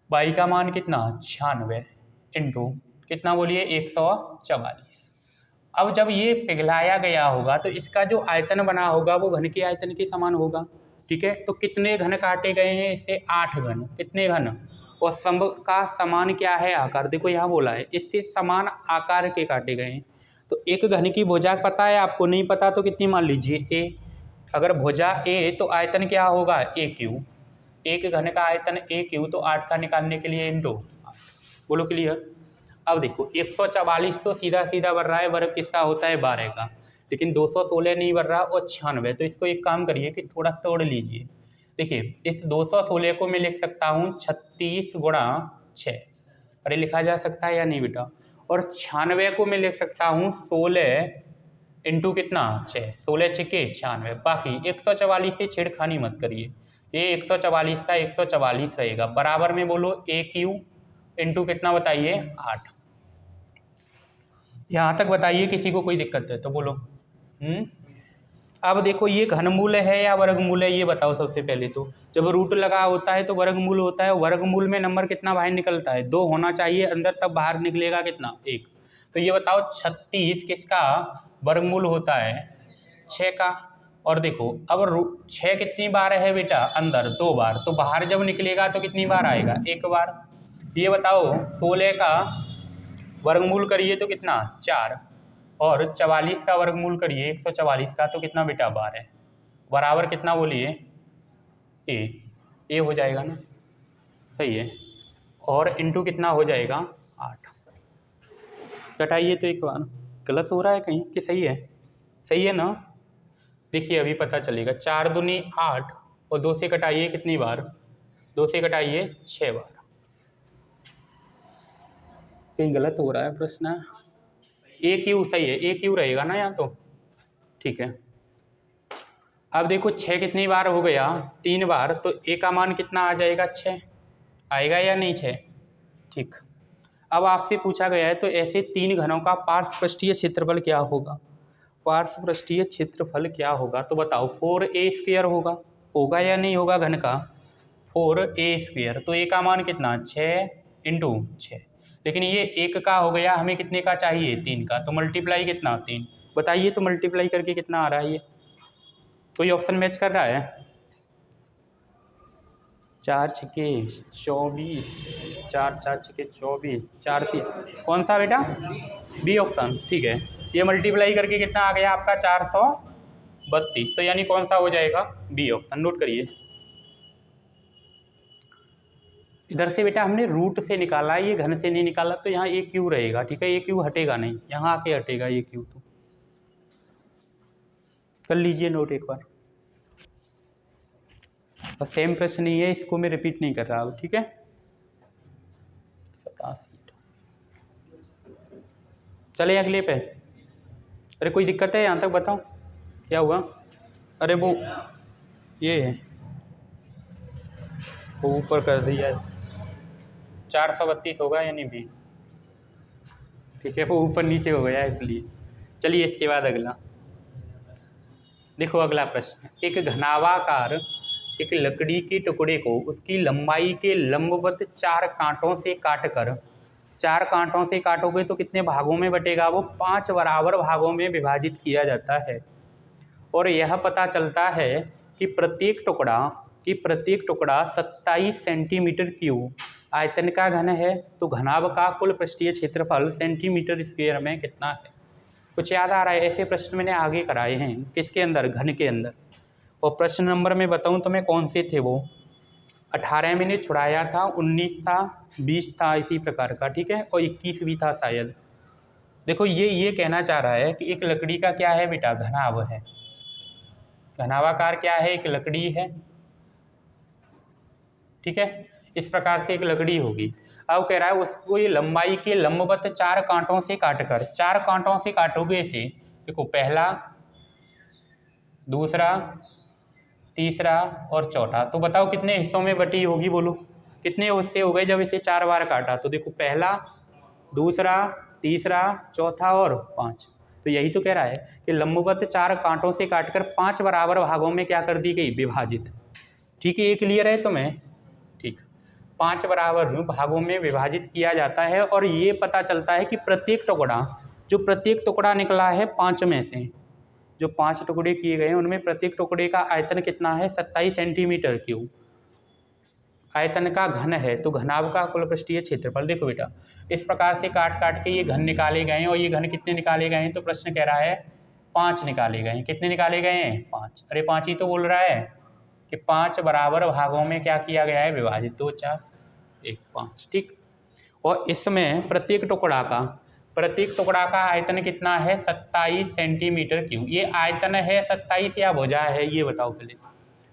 Speaker 1: y का मान कितना 96 इंटू कितना, बोलिए 144। अब जब ये पिघलाया गया होगा तो इसका जो आयतन बना होगा वो घन के आयतन के समान होगा। ठीक है, तो कितने घन काटे गए हैं इससे, 8 घन। कितने घन, और सब का समान क्या है, आकार। देखो यहाँ बोला है इससे समान आकार के काटे गए हैं। तो एक घन की भुजा पता है आपको, नहीं पता तो कितनी मान लीजिए a। अगर भुजा a तो आयतन क्या होगा a क्यू। एक घन का आयतन a क्यू, तो 8 का निकालने के लिए इंटू। बोलो क्लियर। अब देखो 144 तो सीधा सीधा बढ़ रहा है, वर्ग किसका होता है 12 का, लेकिन 216 नहीं बढ़ रहा और 96। तो इसको एक काम करिए कि थोड़ा तोड़ लीजिए। देखिए, इस 216 को मैं लिख सकता हूँ 36 गुणा 6, अरे लिखा जा सकता है या नहीं बेटा। और 96 को मैं लिख सकता हूँ 16 इंटू कितना 6, 16 छक्के 96। बाकी 144 से छेड़खानी मत करिए, ये 144 का 144 रहेगा। बराबर में बोलो ए क्यू इंटू कितना बताइए 8। यहाँ तक बताइए, किसी को कोई दिक्कत है तो बोलो। अब देखो, ये घनमूल है या वर्गमूल है, ये बताओ सबसे पहले। तो जब रूट लगा होता है तो वर्गमूल होता है। वर्गमूल में नंबर कितना बाहर निकलता है, 2 होना चाहिए अंदर, तब बाहर निकलेगा कितना 1। तो ये बताओ 36 किसका वर्गमूल होता है 6 का। और देखो अब 6 कितनी बार है बेटा अंदर, 2 बार, तो बाहर जब निकलेगा तो कितनी बार आएगा, 1 बार। ये बताओ 16 का वर्गमूल करिए तो कितना 4, और 44 का वर्गमूल करिए 144 का तो कितना बेटा 12, बराबर कितना बोलिए ए हो जाएगा ना, सही है। और इंटू कितना हो जाएगा 8। घटाइए तो एक बार, गलत हो रहा है कहीं कि सही है, सही है ना। देखिए अभी पता चलेगा, 4 दूनी 8 और 2 से कटाइए कितनी बार, 2 से कटाइए 6 बार। कहीं गलत हो रहा है प्रश्न, ए क्यू सही है, ए क्यू रहेगा ना यहाँ तो, ठीक है। अब देखो 6 कितनी बार हो गया, 3 बार, तो ए का मान कितना आ जाएगा 6 आएगा या नहीं 6, ठीक। अब आपसे पूछा गया है तो ऐसे 3 घनों का पार्श्वपृष्ठीय क्षेत्रफल क्या होगा, पार्श्वपृष्ठीय क्षेत्रफल क्या होगा, तो बताओ 4a² होगा या नहीं होगा घन का 4a², तो ए का मान कितना 6 इंटू 6, लेकिन ये 1 का हो गया, हमें कितने का चाहिए 3 का, तो मल्टीप्लाई कितना 3, बताइए तो मल्टीप्लाई करके कितना आ रहा है, ये कोई ऑप्शन मैच कर रहा है, 4 छक्के 24, 4 4 छक्के 24, 4 3, कौन सा बेटा बी ऑप्शन, ठीक है। ये मल्टीप्लाई करके कितना आ गया आपका 432, तो यानी कौन सा हो जाएगा बी ऑप्शन, नोट करिए। इधर से बेटा हमने रूट से निकाला, ये घन से नहीं निकाला, तो यहाँ ए क्यू रहेगा, ठीक है, ए क्यू हटेगा नहीं, यहाँ आके हटेगा ए क्यू, तो कर लीजिए नोट एक बार। और सेम प्रश्न नहीं है, इसको मैं रिपीट नहीं कर रहा अब, ठीक है। 87, चले अगले पे। अरे कोई दिक्कत है यहाँ तक बताओ, क्या हुआ, अरे वो ये है वो ऊपर कर दिया, 432 होगा यानी भी, ठीक है, वो ऊपर नीचे हो गया इसलिए। चलिए इसके बाद अगला देखो, अगला प्रश्न, एक घनावाकार एक लकड़ी के टुकड़े को उसकी लंबाई के लंबवत 4 कांटों से काटकर, 4 कांटों से काटोगे तो कितने भागों में बटेगा, वो 5 बराबर भागों में विभाजित किया जाता है। और यह पता चलता है कि प्रत्येक टुकड़ा 27 सेंटीमीटर क्यूब आयतन का घन है, तो घनाभ का कुल पृष्ठीय क्षेत्रफल सेंटीमीटर स्क्वायर में कितना है। कुछ याद आ रहा है, ऐसे प्रश्न मैंने आगे कराए हैं, किसके अंदर, घन के अंदर। और प्रश्न नंबर में बताऊं तो मैं कौन से थे वो, 18 मैंने छुड़ाया था, 19 था, 20 था इसी प्रकार का, ठीक है, और 21 भी था शायद। देखो ये कहना चाह रहा है कि एक लकड़ी का क्या है बेटा, घनाभ है, घनावाकार क्या है, एक लकड़ी है, ठीक है, इस प्रकार से एक लकड़ी होगी। अब कह रहा है उसको ये लंबाई के लंबवत 4 कांटों से काटकर, 4 कांटों से काटोगे इसे, देखो पहला, दूसरा, तीसरा और चौथा, तो बताओ कितने हिस्सों में बटी होगी, बोलो कितने हिस्से हो गए जब इसे 4 बार काटा, तो देखो पहला, दूसरा, तीसरा, चौथा और 5, तो यही तो कह रहा है कि लंबवत 4 कांटों से काटकर 5 बराबर भागों में क्या कर दी गई, विभाजित, ठीक है, ये क्लियर है तुम्हें, ठीक, 5 बराबर भागों में विभाजित किया जाता है। और ये पता चलता है कि प्रत्येक टुकड़ा निकला है 5 में से, जो 5 टुकड़े किए गए हैं उनमें प्रत्येक टुकड़े का आयतन कितना है, 27 सेंटीमीटर क्यूब आयतन का घन है, तो घनाभ का कुल पृष्ठीय क्षेत्रफल। देखो बेटा इस प्रकार से काट काट के ये घन निकाले गए हैं, और ये घन कितने निकाले गए हैं, तो प्रश्न कह रहा है 5 निकाले गए हैं, कितने निकाले गए हैं 5, अरे 5 ही तो बोल रहा है कि 5 बराबर भागों में क्या किया गया है, विभाजित, 2 4 1 5, ठीक। और इसमें प्रत्येक टुकड़ा का आयतन कितना है, 27 सेंटीमीटर क्यूब, ये आयतन है 27 या भुजा है, ये बताओ पहले,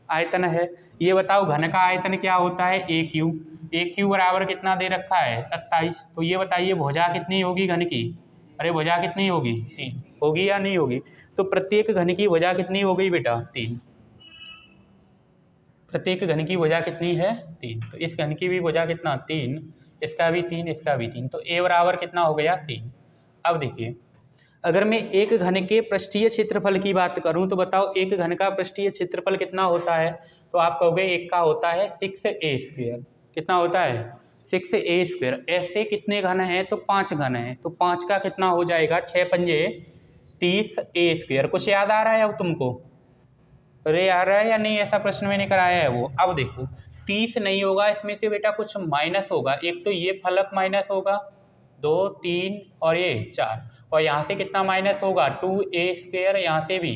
Speaker 1: आयतन है। ये बताओ घन का आयतन क्या होता है, ए क्यू बराबर कितना दे रखा है 27, तो ये बताइए भुजा कितनी होगी घन की, अरे भुजा कितनी होगी 3 होगी या नहीं होगी, तो प्रत्येक घन की भुजा कितनी हो गई बेटा 3, प्रत्येक घन की भुजा कितनी है 3, तो इस घन की भी भुजा कितना 3, इसका भी 3, इसका भी 3, तो ए बराबर कितना हो गया 3। अब देखिए अगर मैं एक घन के पृष्ठीय क्षेत्रफल की बात करूं तो बताओ एक घन का पृष्ठीय क्षेत्रफल कितना होता है, तो आप कहोगे एक का होता है 6a², कितना होता है 6a²। ऐसे कितने घन हैं, तो 5 घन हैं, तो 5 का कितना हो जाएगा, 6 पंजे 30a²। कुछ याद आ रहा है अब तुमको? अरे आ रहा है या नहीं? ऐसा प्रश्न मैंने कराया है वो। अब देखो 30 नहीं होगा, इसमें से बेटा कुछ माइनस होगा। एक तो ये फलक माइनस होगा, 2 3 और ये 4, और यहाँ से कितना माइनस होगा? 2a²। यहाँ से भी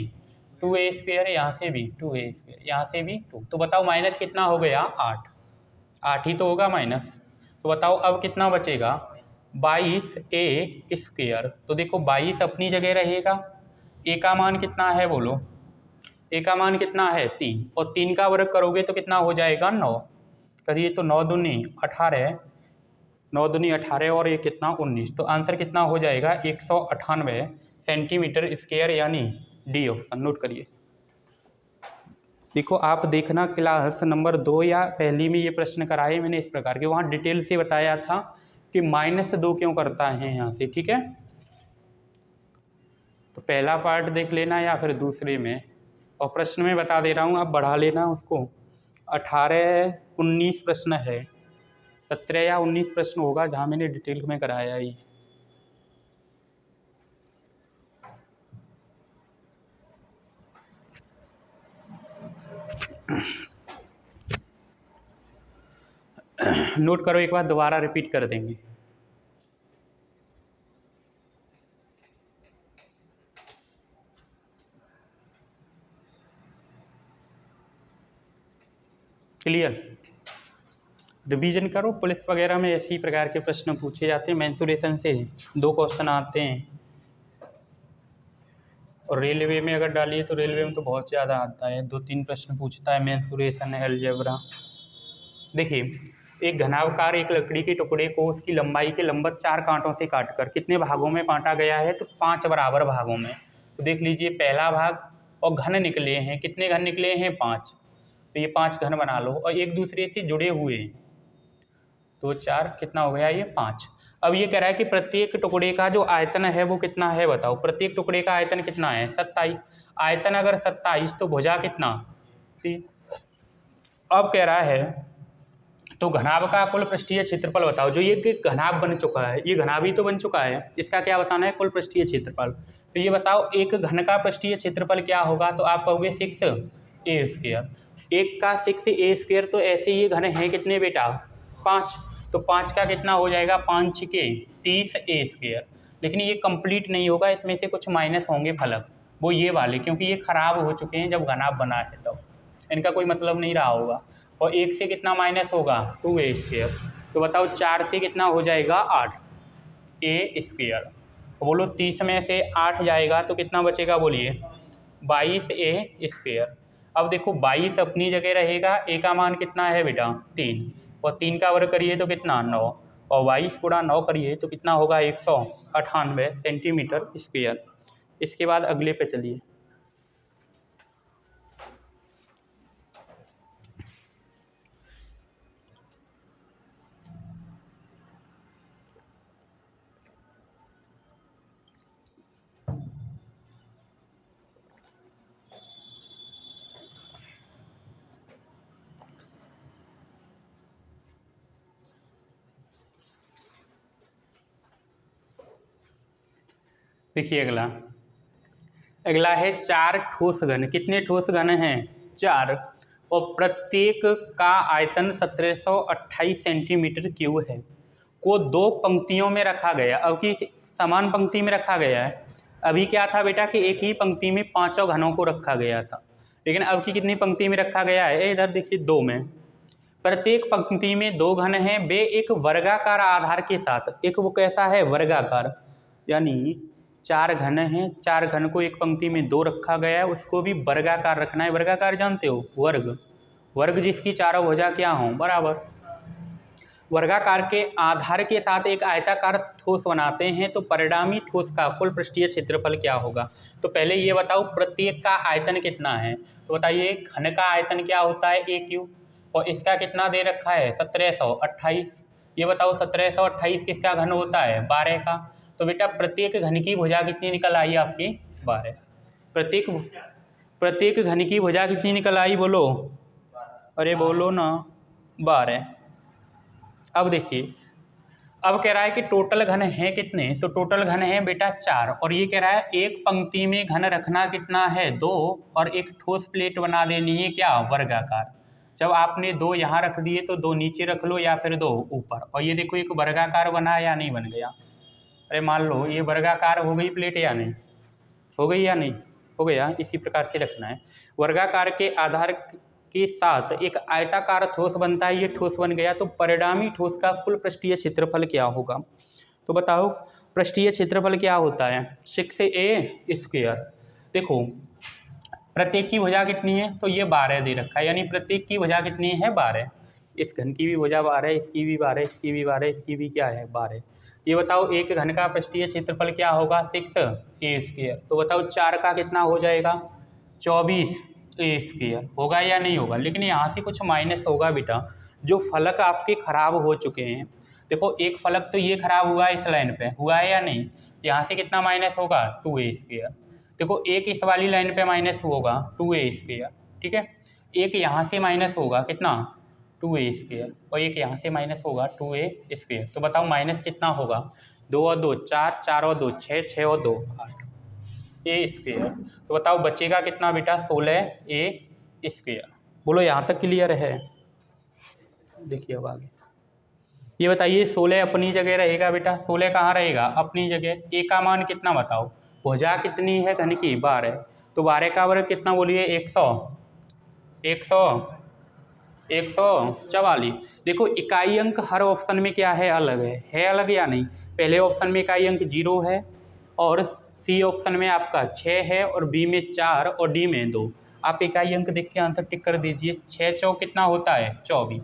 Speaker 1: 2a², यहाँ से भी 2a², यहाँ से भी 2। तो बताओ माइनस कितना हो गया? 8। 8 ही तो होगा माइनस। तो बताओ अब कितना बचेगा? 22a²। तो देखो 22 अपनी जगह रहेगा। ए का मान कितना है बोलो? ए का मान कितना है? 3। और 3 का वर्ग करोगे तो कितना हो जाएगा? 9। करिए तो 9 दूनी 18, 9 दूनी 18 और ये कितना? 19। तो आंसर कितना हो जाएगा? 198 सेंटीमीटर स्क्वायर, यानी डी ऑप्शन। नोट करिए। देखो आप देखना क्लास नंबर 2 या पहली में ये प्रश्न कराए मैंने इस प्रकार के, वहाँ डिटेल से बताया था कि -2 क्यों करता है यहाँ से। ठीक है, तो पहला पार्ट देख लेना या फिर दूसरे में, और प्रश्न में बता दे रहा हूँ, आप बढ़ा लेना उसको। 18 19 प्रश्न है, 17 या 19 प्रश्न होगा जहाँ मैंने डिटेल में कराया ही। नोट करो, एक बार दोबारा रिपीट कर देंगे। क्लियर? रिवीजन करो, पुलिस वगैरह में इसी प्रकार के प्रश्न पूछे जाते हैं। मेंसुरेशन से 2 क्वेश्चन आते हैं, और रेलवे में अगर डालिए तो रेलवे में तो बहुत ज़्यादा आता है, 2-3 प्रश्न पूछता है मेंसुरेशन, अलजेब्रा। देखिए, एक घनावकार एक लकड़ी के टुकड़े को उसकी लंबाई के लंबवत 4 कांटों से काटकर कितने भागों में बांटा गया है? तो 5 बराबर भागों में। तो देख लीजिए पहला भाग, और घन निकले हैं, कितने घन निकले हैं? 5। तो ये 5 घन बना लो, और एक दूसरे से जुड़े हुए हैं, तो 4 कितना हो गया? ये 5। अब ये कह रहा है कि प्रत्येक टुकड़े का जो आयतन है वो कितना है? बताओ, प्रत्येक टुकड़े का आयतन कितना है? 27। आयतन अगर 27 तो भुजा कितना? 3। अब कह रहा है तो घनाभ का कुल पृष्ठीय क्षेत्रफल बताओ। जो ये घनाभ बन चुका है, ये घनाभ ही तो बन चुका है, इसका क्या बताना है? कुल पृष्ठीय क्षेत्रफल। तो ये बताओ एक घन का पृष्ठीय क्षेत्रफल क्या होगा? तो आप कहोगे 6a²। एक का 6a², तो ऐसे ये घन है कितने बेटा? 5। तो 5 का कितना हो जाएगा? 5 6 30a²। लेकिन ये कंप्लीट नहीं होगा, इसमें से कुछ माइनस होंगे फलक, वो ये वाले, क्योंकि ये खराब हो चुके हैं जब घनाभ बना है, तो इनका कोई मतलब नहीं रहा होगा। और 1 से कितना माइनस होगा? 2a²। तो बताओ 4 से कितना हो जाएगा? 8a²। बोलो 30 में से 8 जाएगा तो कितना बचेगा? बोलिए 22a²। अब देखो 22 अपनी जगह रहेगा, ए का मान कितना है बेटा? 3, और 3 का वर्ग करिए तो कितना? 9, और 22 गुणा 9 करिए तो कितना होगा? 198 सेंटीमीटर स्क्वायर। इसके बाद अगले पे चलिए। देखिए अगला है 4 ठोस घन। कितने ठोस घन हैं? 4, और प्रत्येक का आयतन 1728 सेंटीमीटर क्यूब है, को 2 पंक्तियों में रखा गया। अब की समान पंक्ति में रखा गया है। अभी क्या था बेटा कि एक ही पंक्ति में 5 घनों को रखा गया था, लेकिन अब की कितनी पंक्ति में रखा गया है? इधर देखिए 2 में। प्रत्येक पंक्ति में 2 घन हैं, वे एक वर्गाकार आधार के साथ। एक वो कैसा है? वर्गाकार, यानी 4 घन हैं, 4 घन को एक पंक्ति में 2 रखा गया है, उसको भी वर्गाकार रखना है। वर्गाकार जानते हो? वर्ग, वर्ग जिसकी चारों भुजा क्या हों? बराबर। वर्गाकार के आधार के साथ एक आयताकार ठोस बनाते हैं, तो परिणामी ठोस का कुल पृष्ठीय क्षेत्रफल क्या होगा? तो पहले ये बताओ प्रत्येक का आयतन कितना है? तो बताइए घन का आयतन क्या होता है? a³, और इसका कितना दे रखा है? 1728। ये बताओ 1728 किसका घन होता है? 12 का। तो बेटा प्रत्येक घन की भुजा कितनी निकल आई आपकी? 12। प्रत्येक घन की भुजा कितनी निकल आई? बोलो, अरे बोलो ना, 12। अब देखिए, अब कह रहा है कि टोटल घन है कितने, तो टोटल घन है बेटा 4, और ये कह रहा है एक पंक्ति में घन रखना कितना है 2, और एक ठोस प्लेट बना देनी है क्या वर्गाकार। जब आपने 2 यहाँ रख दिए तो 2 नीचे रख लो या फिर 2 ऊपर, और ये देखो एक वर्गाकार बना या नहीं बन गया। अरे मान लो ये वर्गाकार हो गई प्लेट या नहीं हो गई, या नहीं हो गया। इसी प्रकार से रखना है। वर्गाकार के आधार के साथ एक आयताकार ठोस बनता है, ये ठोस बन गया, तो परिणामी ठोस का कुल पृष्ठीय क्षेत्रफल क्या होगा। तो बताओ पृष्ठीय क्षेत्रफल क्या होता है 6a²। देखो प्रत्येक की भुजा कितनी है, तो ये 12 दे रखा है, यानी प्रत्येक की भुजा कितनी है 12। इस घन की भी भुजा 12, इसकी भी 12, इसकी भी 12, इसकी भी क्या है 12। ये बताओ एक घन का पृष्ठीय क्षेत्रफल क्या होगा 6a²। तो बताओ 4 का कितना हो जाएगा 24a² होगा या नहीं होगा। लेकिन यहाँ से कुछ माइनस होगा बेटा, जो फलक आपके खराब हो चुके हैं। देखो एक फलक तो ये खराब हुआ है, इस लाइन पे हुआ है या नहीं, यहाँ से कितना माइनस होगा 2a²। देखो एक इस वाली लाइन पे माइनस होगा 2a², ठीक है। एक यहाँ से माइनस होगा कितना 2a², और एक यहाँ से माइनस होगा 2a²। तो बताओ माइनस कितना होगा 2 और 2 4, 4 और 2 6, 6 और 2 8a²। तो बताओ बचेगा कितना बेटा 16a²। बोलो यहाँ तक क्लियर है। देखिए अब आगे ये बताइए 16 अपनी जगह रहेगा बेटा, 16 कहाँ रहेगा अपनी जगह। ए का मान कितना बताओ, भुजा कितनी है घन की 12, तो 12 का वर्ग कितना बोलिए 100, 144। देखो इकाई अंक हर ऑप्शन में क्या है अलग है अलग या नहीं। पहले ऑप्शन में इकाई अंक 0 है, और सी ऑप्शन में आपका 6 है, और बी में 4 और डी में 2। आप इकाई अंक देख के आंसर टिक कर दीजिए। 6 चौक कितना होता है 24,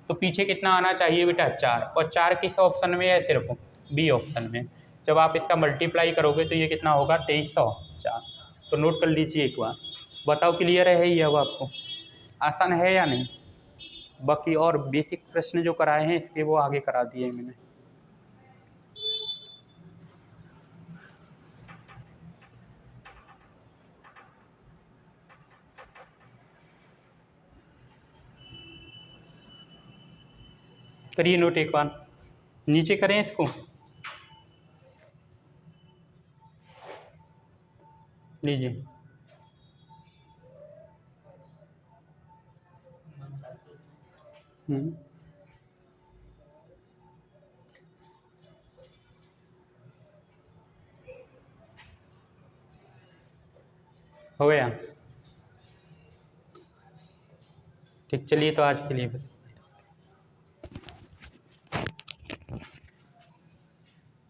Speaker 1: तो पीछे कितना आना चाहिए बेटा 4, और 4 किस ऑप्शन में है सिर्फ बी ऑप्शन में। जब आप इसका मल्टीप्लाई करोगे तो ये कितना होगा 2304। तो नोट कर लीजिए एक बार। बताओ क्लियर है ये अब आपको, आसान है या नहीं। बाकी और बेसिक प्रश्न जो कराए हैं इसके वो आगे करा दिए मैंने। करिए नोट एक बार, नीचे करें इसको, लीजिए। हो गया ठीक, चलिए तो आज के लिए बस।